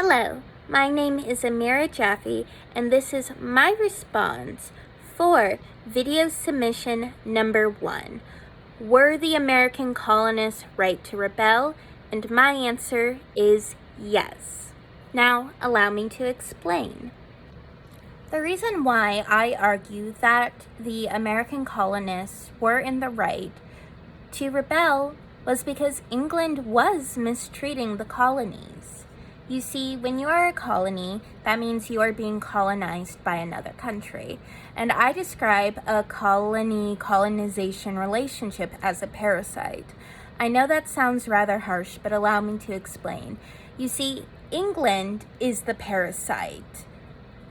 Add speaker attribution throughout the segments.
Speaker 1: Hello, my name is Amira Jaffe, and this is my response for video submission number 1. Were the American colonists right to rebel? And my answer is yes. Now, allow me to explain. The reason why I argue that the American colonists were in the right to rebel was because England was mistreating the colonies. You see, when you are a colony, that means you are being colonized by another country. And I describe a colonization relationship as a parasite. I know that sounds rather harsh, but allow me to explain. You see, England is the parasite.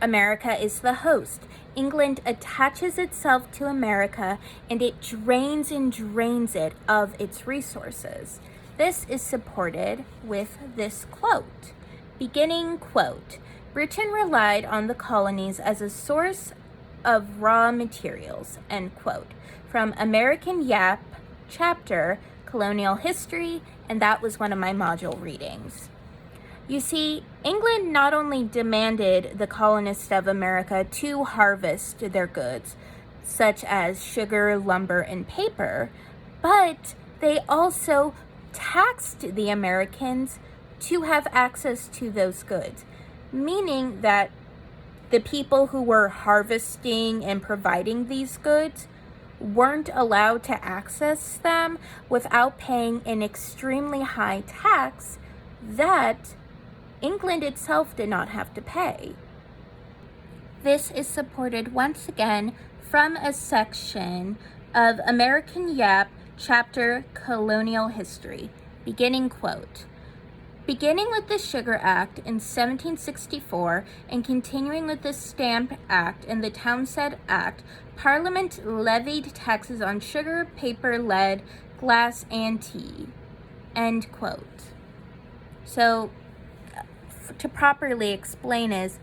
Speaker 1: America is the host. England attaches itself to America and it drains it of its resources. This is supported with this quote. Beginning quote, Britain relied on the colonies as a source of raw materials, end quote, from American Yap, chapter, Colonial History, and that was one of my module readings. You see, England not only demanded the colonists of America to harvest their goods, such as sugar, lumber, and paper, but they also taxed the Americans to have access to those goods, meaning that the people who were harvesting and providing these goods weren't allowed to access them without paying an extremely high tax that England itself did not have to pay. This is supported once again from a section of American Yap, chapter Colonial History. Beginning quote. Beginning with the Sugar Act in 1764 and continuing with the Stamp Act and the Townshend Act, Parliament levied taxes on sugar, paper, lead, glass, and tea. End quote. So, to properly explain is,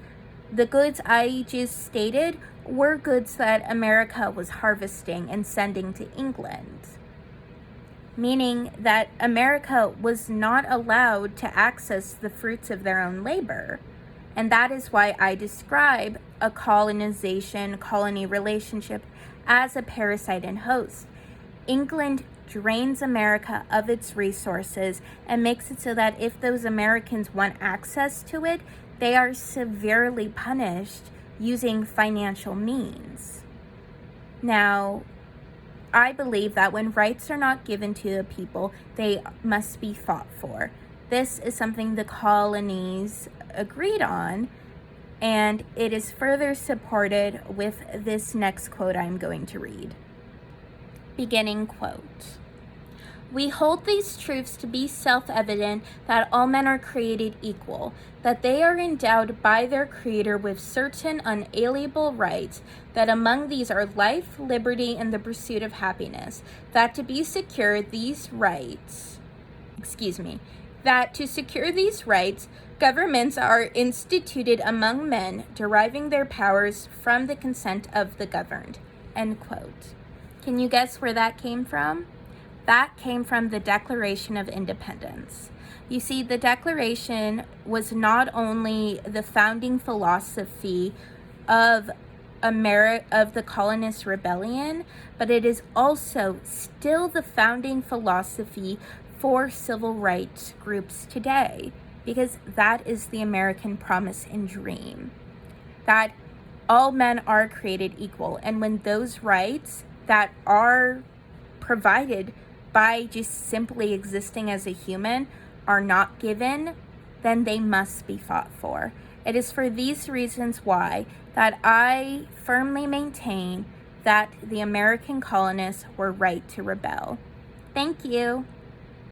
Speaker 1: the goods I just stated were goods that America was harvesting and sending to England, meaning that America was not allowed to access the fruits of their own labor. And that is why I describe a colonization-colony relationship as a parasite and host. England drains America of its resources and makes it so that if those Americans want access to it, they are severely punished using financial means. Now, I believe that when rights are not given to a people, they must be fought for. This is something the colonies agreed on, and it is further supported with this next quote I'm going to read. Beginning quote. We hold these truths to be self-evident that all men are created equal, that they are endowed by their Creator with certain unalienable rights, that among these are life, liberty, and the pursuit of happiness, that to secure these rights, governments are instituted among men, deriving their powers from the consent of the governed. End quote. Can you guess where that came from? That came from the Declaration of Independence. You see, the Declaration was not only the founding philosophy of the colonist rebellion, but it is also still the founding philosophy for civil rights groups today, because that is the American promise and dream, that all men are created equal. And when those rights that are provided by just simply existing as a human are not given, then they must be fought for. It is for these reasons why that I firmly maintain that the American colonists were right to rebel. Thank you.